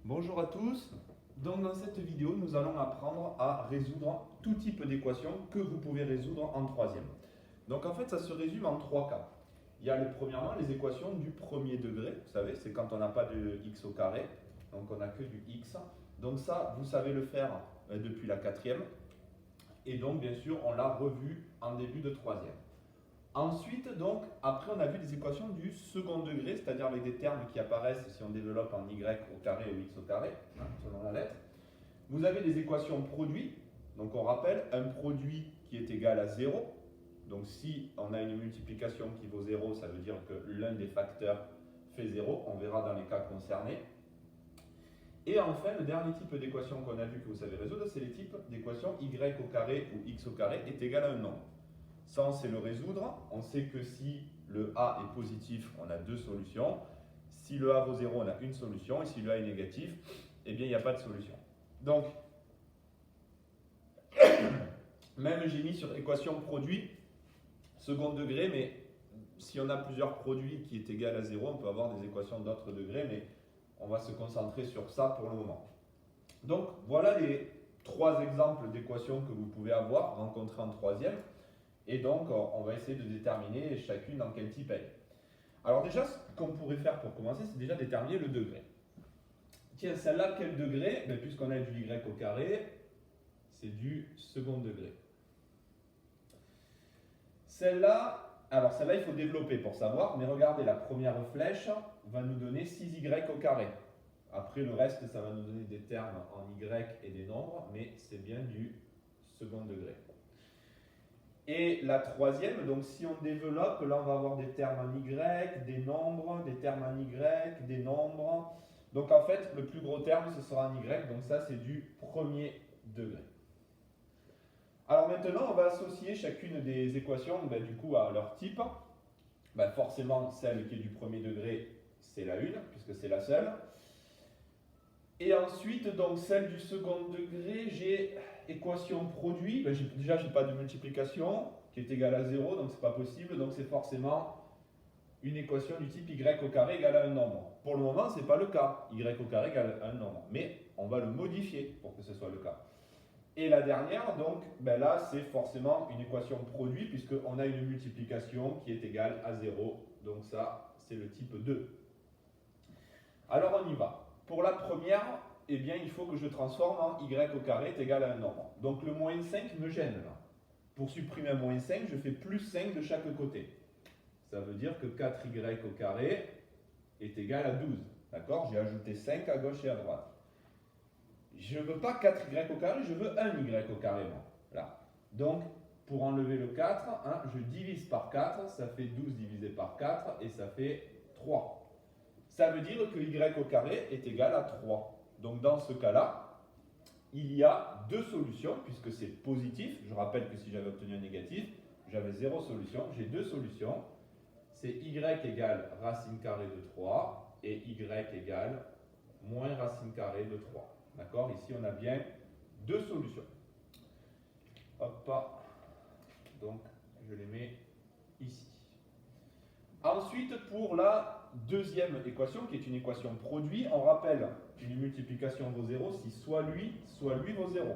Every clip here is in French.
Bonjour à tous. Donc dans cette vidéo, nous allons apprendre à résoudre tout type d'équations que vous pouvez résoudre en troisième. Donc en fait, ça se résume en trois cas. Il y a premièrement les équations du premier degré. Vous savez, c'est quand on n'a pas de x au carré, donc on n'a que du x. Donc ça, vous savez le faire depuis la quatrième. Et donc bien sûr, on l'a revu en début de troisième. Ensuite, donc, après, on a vu des équations du second degré, c'est-à-dire avec des termes qui apparaissent si on développe en y au carré ou x au carré, selon la lettre. Vous avez des équations produits, donc on rappelle un produit qui est égal à 0. Donc si on a une multiplication qui vaut 0, ça veut dire que l'un des facteurs fait 0, on verra dans les cas concernés. Et enfin, le dernier type d'équation qu'on a vu que vous savez résoudre, c'est les types d'équations y au carré ou x au carré est égal à un nombre. Ça, on sait le résoudre. On sait que si le a est positif, on a deux solutions. Si le a vaut 0, on a une solution. Et si le a est négatif, eh bien, il n'y a pas de solution. Donc, même j'ai mis sur équation produit second degré, mais si on a plusieurs produits qui est égal à 0, on peut avoir des équations d'autres degrés, mais on va se concentrer sur ça pour le moment. Donc, voilà les trois exemples d'équations que vous pouvez avoir rencontrées en troisième. Et donc, on va essayer de déterminer chacune dans quel type elle est. Alors déjà, ce qu'on pourrait faire pour commencer, c'est déjà déterminer le degré. Tiens, celle-là, quel degré? Puisqu'on a du y au carré, c'est du second degré. Celle-là, alors celle-là, il faut développer pour savoir, mais regardez, la première flèche va nous donner 6y au carré. Après, le reste, ça va nous donner des termes en y et des nombres, mais c'est bien du second degré. Et la troisième, donc si on développe, là on va avoir des termes en y, des nombres, des termes en y, des nombres. Donc en fait, le plus gros terme, ce sera en y, donc ça c'est du premier degré. Alors maintenant, on va associer chacune des équations du coup à leur type. Forcément, celle qui est du premier degré, c'est la 1, puisque c'est la seule. Et ensuite, donc celle du second degré, j'ai équation produit. Déjà, je n'ai pas de multiplication qui est égale à 0, donc c'est pas possible. Donc c'est forcément une équation du type y au carré égale à un nombre. Pour le moment, ce n'est pas le cas. Y au carré égale à un nombre. Mais on va le modifier pour que ce soit le cas. Et la dernière, donc, là, c'est forcément une équation produit, puisqu'on a une multiplication qui est égale à 0. Donc ça, c'est le type 2. Alors on y va. Pour la première, eh bien, il faut que je transforme en y au carré est égal à un nombre. Donc le moins 5 me gêne là. Pour supprimer un moins 5, je fais plus 5 de chaque côté. Ça veut dire que 4y au carré est égal à 12. D'accord? J'ai ajouté 5 à gauche et à droite. Je ne veux pas 4y au carré, je veux 1y au carré. Là. Donc, pour enlever le 4, je divise par 4, ça fait 12 divisé par 4 et ça fait 3. Ça veut dire que y au carré est égal à 3. Donc dans ce cas-là, il y a deux solutions, puisque c'est positif. Je rappelle que si j'avais obtenu un négatif, j'avais 0 solution. J'ai deux solutions. C'est y égale racine carrée de 3 et y égale moins racine carrée de 3. D'accord? Ici, on a bien deux solutions. Hop. Donc, je les mets ici. Ensuite, pour la deuxième équation, qui est une équation produit, on rappelle qu'une multiplication vaut 0 si soit lui vaut 0.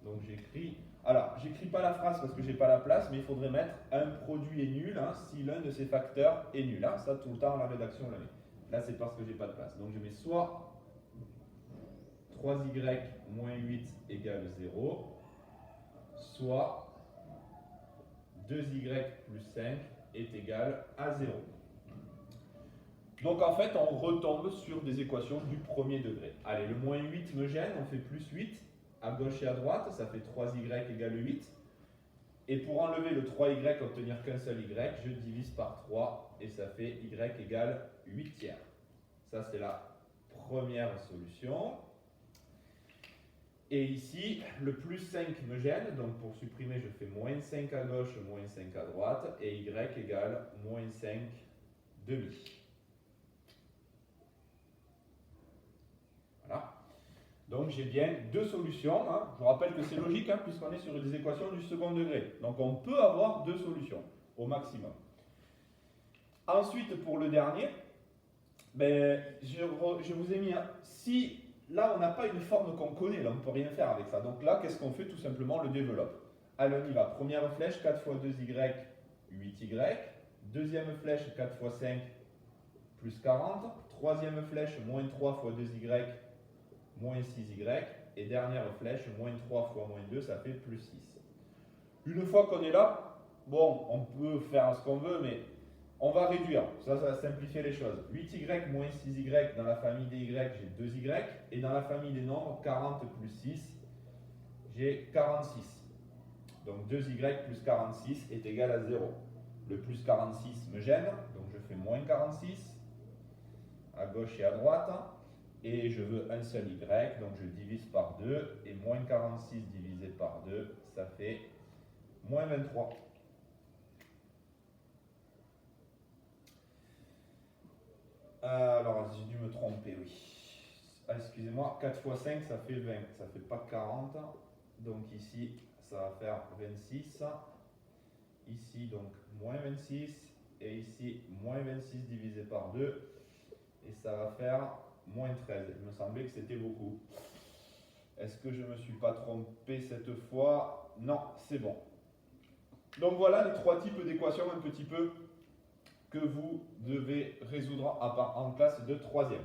Donc j'écris, alors j'écris pas la phrase parce que j'ai pas la place, mais il faudrait mettre un produit est nul si l'un de ses facteurs est nul. Ça tout le temps la rédaction la met. Là c'est parce que j'ai pas de place. Donc je mets soit 3y moins 8 égale 0, soit 2y plus 5 est égal à 0. Donc en fait, on retombe sur des équations du premier degré. Allez, le moins 8 me gêne, on fait plus 8. À gauche et à droite, ça fait 3y égale 8. Et pour enlever le 3y, obtenir qu'un seul y, je divise par 3 et ça fait y égale 8 tiers. Ça, c'est la première solution. Et ici, le plus 5 me gêne, donc pour supprimer, je fais moins 5 à gauche, moins 5 à droite, et y égale moins 5 demi. Voilà. Donc j'ai bien deux solutions. Je rappelle que c'est logique, puisqu'on est sur des équations du second degré. Donc on peut avoir deux solutions, au maximum. Ensuite, pour le dernier, Je vous ai mis si là on n'a pas une forme qu'on connaît, là on ne peut rien faire avec ça. Donc là, qu'est-ce qu'on fait? Tout simplement, on le développe. Allez, on y va. Première flèche, 4 fois 2y, 8y. Deuxième flèche, 4 fois 5, plus 40. Troisième flèche, moins 3 fois 2y, moins 6y. Et dernière flèche, moins 3 fois moins 2, ça fait plus 6. Une fois qu'on est là, bon, on peut faire ce qu'on veut, mais on va réduire. Ça va simplifier les choses. 8y moins 6y, dans la famille des y, j'ai 2y. Et dans la famille des nombres, 40 plus 6, j'ai 46. Donc 2y plus 46 est égal à 0. Le plus 46 me gêne, donc je fais moins 46, à gauche et à droite. Et je veux un seul y, donc je divise par 2. Et moins 46 divisé par 2, ça fait moins 23. Alors, j'ai dû me tromper, oui. Ah, excusez-moi, 4 fois 5, ça fait 20. Ça fait pas 40. Donc ici, ça va faire 26. Ici, donc, moins 26. Et ici, moins 26 divisé par 2. Et ça va faire moins 13. Il me semblait que c'était beaucoup. Est-ce que je ne me suis pas trompé cette fois? Non, c'est bon. Donc voilà les trois types d'équations un petit peu que vous devez résoudre en classe de 3e.